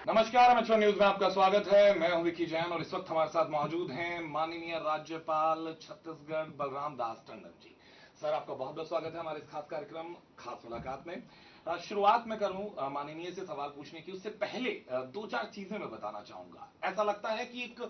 नमस्कार, amateur news में आपका स्वागत है। मैं हूं विकी जैन और इस वक्त हमारे साथ मौजूद हैं माननीय राज्यपाल छत्तीसगढ़ बलराम दास टंडन जी। सर, आपका बहुत बहुत स्वागत है हमारे इस खास कार्यक्रम खास मुलाकात में। शुरुआत में करूं माननीय से सवाल पूछने की, उससे पहले दो चार चीजें मैं बताना चाहूंगा। ऐसा लगता है कि एक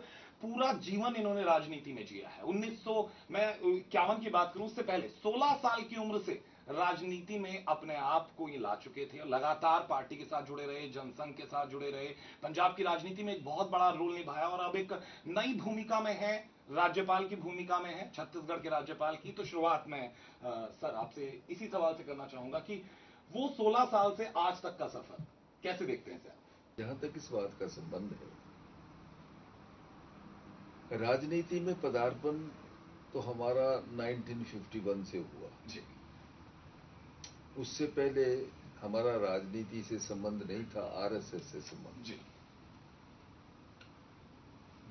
पूरा जीवन इन्होंने राजनीति में जिया है। 1900 मैं 51 की बात करूं, उससे पहले 16 साल की उम्र से राजनीति में अपने आप को ये ला चुके थे। लगातार पार्टी के साथ जुड़े रहे, जनसंघ के साथ जुड़े रहे, पंजाब की राजनीति में एक बहुत बड़ा रोल निभाया और अब एक नई भूमिका में है, राज्यपाल की भूमिका में है, छत्तीसगढ़ के राज्यपाल की। तो शुरुआत में सर आपसे इसी सवाल से करना चाहूंगा कि वो 16 साल से आज तक का सफर कैसे देखते हैं सर? जहां तक इस बात का संबंध है, राजनीति में पदार्पण तो हमारा 1951 से हुआ जी उससे पहले हमारा राजनीति से संबंध नहीं था, आरएसएस से संबंध। जी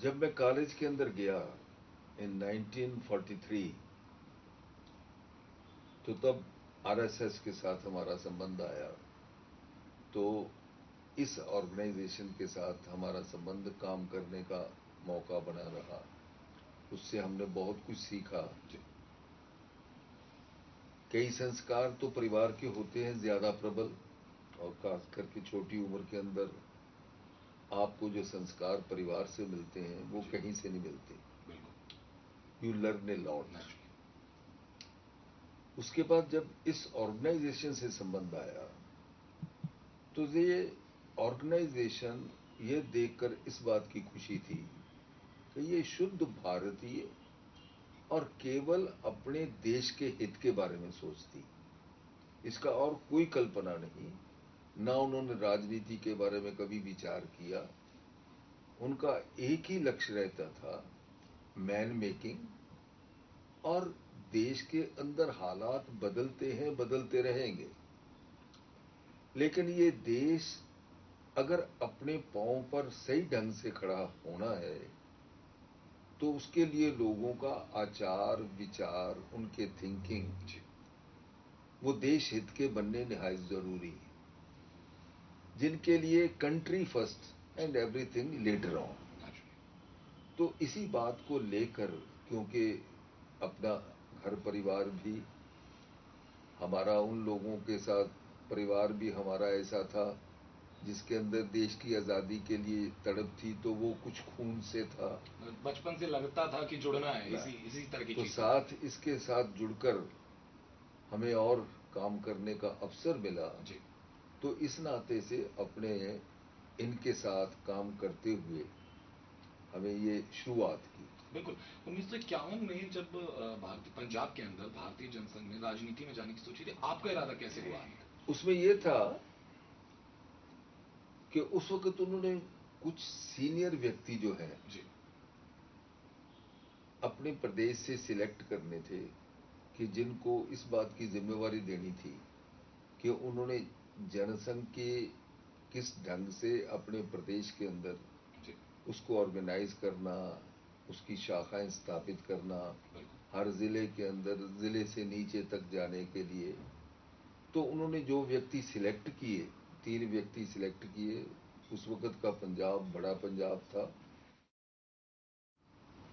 जब मैं कॉलेज के अंदर गया इन 1943, तो तब आरएसएस के साथ हमारा संबंध आया। तो इस ऑर्गेनाइजेशन के साथ हमारा संबंध काम करने का मौका बना रहा। उससे हमने बहुत कुछ सीखा। जी कई संस्कार तो परिवार के होते हैं ज्यादा प्रबल, और खास करके छोटी उम्र के अंदर आपको जो संस्कार परिवार से मिलते हैं वो कहीं से नहीं मिलते। बिल्कुल। You learn a lot. उसके बाद जब इस ऑर्गेनाइजेशन से संबंध आया, तो ये ऑर्गेनाइजेशन ये देखकर इस बात की खुशी थी कि ये शुद्ध भारतीय और केवल अपने देश के हित के बारे में सोचती। इसका और कोई कल्पना नहीं। ना उन्होंने राजनीति के बारे में कभी विचार किया। उनका एक ही लक्ष्य रहता था, मैन मेकिंग। और देश के अंदर हालात बदलते हैं, बदलते रहेंगे, लेकिन ये देश अगर अपने पांव पर सही ढंग से खड़ा होना है, तो उसके लिए लोगों का आचार विचार, उनके थिंकिंग, वो देश हित के बनने निहायत जरूरी है, जिनके लिए country first and everything later on. तो इसी बात को लेकर, क्योंकि अपना घर परिवार भी हमारा, उन लोगों के साथ परिवार भी हमारा ऐसा था जिसके अंदर देश की आजादी के लिए तड़प थी, तो वो कुछ खून से था। बचपन से लगता था कि जुड़ना है इसी तरह की तो चीज। साथ इसके साथ जुड़कर हमें और काम करने का अवसर मिला। जी तो इस नाते से अपने इनके साथ काम करते हुए हमें ये शुरुआत की। बिल्कुल। 1951 में जब भारतीय पंजाब के अंदर भारतीय जनसंघ ने राजनीति में जाने की सोची थी, आपका इरादा कैसे हुआ? उसमें यह था कि उस वक्त उन्होंने कुछ सीनियर व्यक्ति जो हैं जी अपने प्रदेश से सिलेक्ट करने थे, कि जिनको इस बात की जिम्मेवारी देनी थी कि उन्होंने जनसंघ के किस ढंग से अपने प्रदेश के अंदर जी उसको ऑर्गेनाइज करना, उसकी शाखाएं स्थापित करना, हर जिले के अंदर जिले से नीचे तक जाने के लिए। तो उन्होंने जो व्यक्ति सिलेक्ट किए, 3 व्यक्ति सिलेक्ट किए। उस वक्त का पंजाब बड़ा पंजाब था,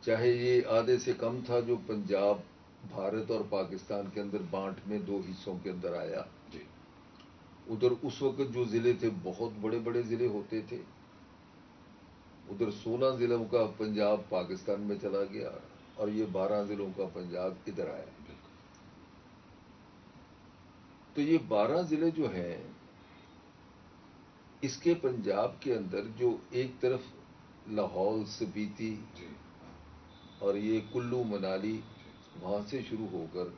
चाहे ये आधे से कम था जो पंजाब भारत और पाकिस्तान के अंदर बांट में 2 हिस्सों के अंदर आया। जी उधर उस वक्त जो जिले थे बहुत बड़े बड़े जिले होते थे। उधर 16 जिलों का पंजाब पाकिस्तान में चला गया और ये 12 जिलों का पंजाब इधर आया। तो ये 12 जिले जो हैं, इसके पंजाब के अंदर जो एक तरफ लाहौल स्पीति और ये कुल्लू मनाली, वहां से शुरू होकर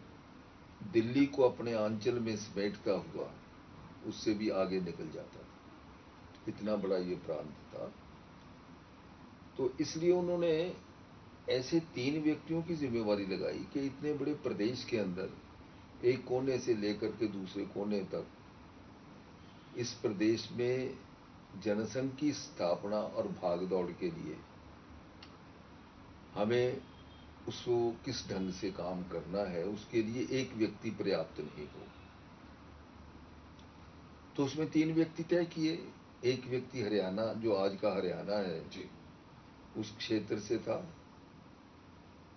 दिल्ली को अपने आंचल में समेटता हुआ उससे भी आगे निकल जाता था। इतना बड़ा ये प्रांत था। तो इसलिए उन्होंने ऐसे 3 व्यक्तियों की जिम्मेवारी लगाई कि इतने बड़े प्रदेश के अंदर एक कोने से लेकर के दूसरे कोने तक इस प्रदेश में जनसंघ की स्थापना और भागदौड़ के लिए हमें उसको किस ढंग से काम करना है, उसके लिए एक व्यक्ति पर्याप्त नहीं हो। तो उसमें 3 व्यक्ति तय किए। एक व्यक्ति हरियाणा, जो आज का हरियाणा है, जी उस क्षेत्र से था,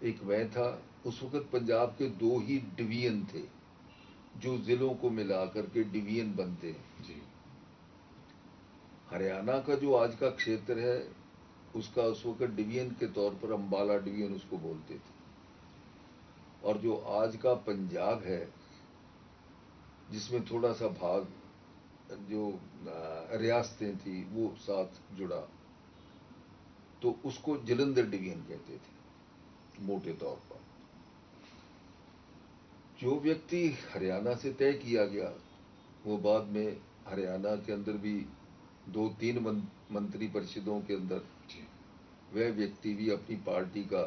एक मैं था। उस वक्त पंजाब के 2 ही डिवीजन थे, जो जिलों को मिलाकर के डिवीजन बनते हैं। जी हरियाणा का जो आज का क्षेत्र है, उसका उस वक्त डिवीजन के तौर पर अम्बाला डिवीजन उसको बोलते थे। और जो आज का पंजाब है, जिसमें थोड़ा सा भाग जो रियासतें थी वो साथ जुड़ा, तो उसको जलंधर डिवीजन कहते थे मोटे तौर पर। जो व्यक्ति हरियाणा से तय किया गया, वो बाद में हरियाणा के अंदर भी 2-3 मंत्री परिषदों के अंदर जी वह व्यक्ति भी अपनी पार्टी का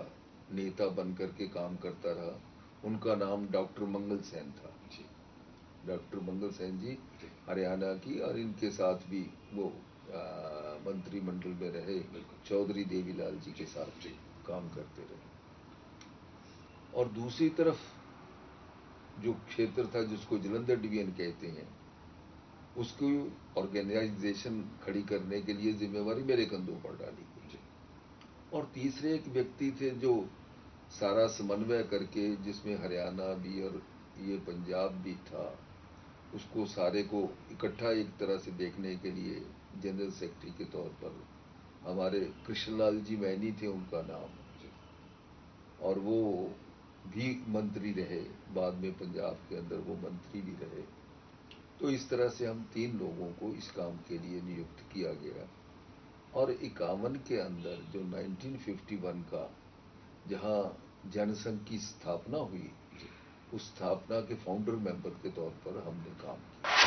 नेता बन करके काम करता रहा। उनका नाम डॉक्टर मंगल सेन था। जी डॉक्टर मंगल सेन जी हरियाणा की, और इनके साथ भी वो मंत्रिमंडल में रहे, चौधरी देवीलाल जी के साथ काम करते रहे। और दूसरी तरफ जो क्षेत्र था, जिसको जलंधर डिवीजन कहते हैं, उसको ऑर्गेनाइजेशन खड़ी करने के लिए जिम्मेवारी मेरे कंधों पर डाली गई। और तीसरे एक व्यक्ति थे जो सारा समन्वय करके, जिसमें हरियाणा भी और ये पंजाब भी था, उसको सारे को इकट्ठा एक तरह से देखने के लिए जनरल सेक्रेटरी के तौर पर हमारे कृष्णलाल जी मैनी थे उनका नाम। और वो भी मंत्री रहे, बाद में पंजाब के अंदर वो मंत्री भी रहे। तो इस तरह से हम 3 लोगों को इस काम के लिए नियुक्त किया गया। और 51 के अंदर जो 1951 का जहां जनसंघ की स्थापना हुई, उस स्थापना के फाउंडर मेंबर के तौर पर हमने काम किया।